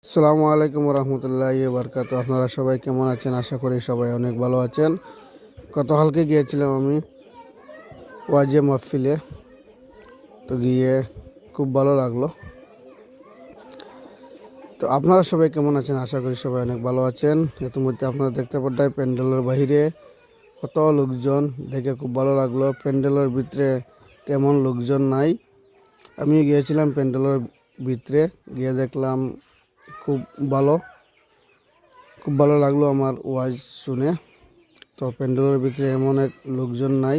আসসালামু আলাইকুম রহমতুল্লাহি বারকাত। আপনারা সবাই কেমন আছেন? আশা করি সবাই অনেক ভালো আছেন। গতকালকে গিয়েছিলাম আমি ওয়াজে মাহফিলে, তো গিয়ে খুব ভালো লাগলো। তো আপনারা সবাই কেমন আছেন? আশা করি সবাই অনেক ভালো আছেন। ইতিমধ্যে আপনারা দেখতে পাচ্ছেন প্যান্ডেলের বাহিরে কত লোকজন, দেখে খুব ভালো লাগলো। প্যান্ডেলের ভিতরে তেমন লোকজন নাই। আমি গিয়েছিলাম প্যান্ডেলের ভিতরে, গিয়ে দেখলাম খুব ভালো খুব ভালো লাগলো আমার ওয়াজ শুনে। তো প্যান্ডেলের ভিতরে এমন এক লোকজন নাই।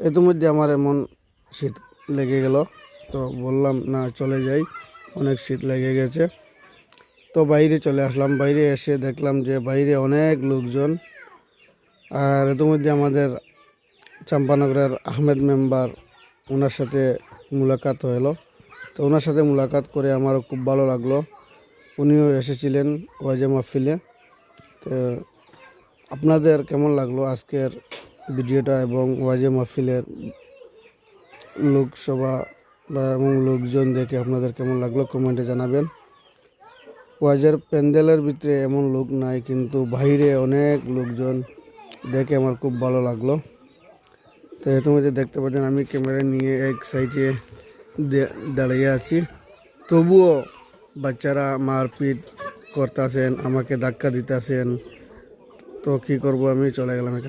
ইতিমধ্যে আমার এমন শীত লেগে গেল, তো বললাম না চলে যাই, অনেক শীত লেগে গেছে। তো বাইরে চলে আসলাম। বাইরে এসে দেখলাম যে বাইরে অনেক লোকজন। আর ইতিমধ্যে আমাদের চাম্পানগরের আহমেদ মেম্বার, ওনার সাথে মুলাকাত হলো। তো ওনার সাথে মুলাকাত করে আমারও খুব ভালো লাগলো। উনিও এসেছিলেন ওয়াজে মাহফিলে। তো আপনাদের কেমন লাগলো আজকের ভিডিওটা এবং ওয়াজে মাহফিলের লোকসভা এবং লোকজন দেখে আপনাদের কেমন লাগলো কমেন্টে জানাবেন। ওয়াজের প্যান্ডেলের ভিতরে এমন লোক নাই, কিন্তু বাইরে অনেক লোকজন, দেখে আমার খুব ভালো লাগলো। তো তোমাদের দেখতে পাচ্ছেন আমি ক্যামেরা নিয়ে এক সাইডে দাঁড়িয়ে আছি, তবুও বাচ্চারা মারপিট করতেছেন, আমাকে ধাক্কা দিতেছেন। তো কী করবো, আমি চলে গেলাম।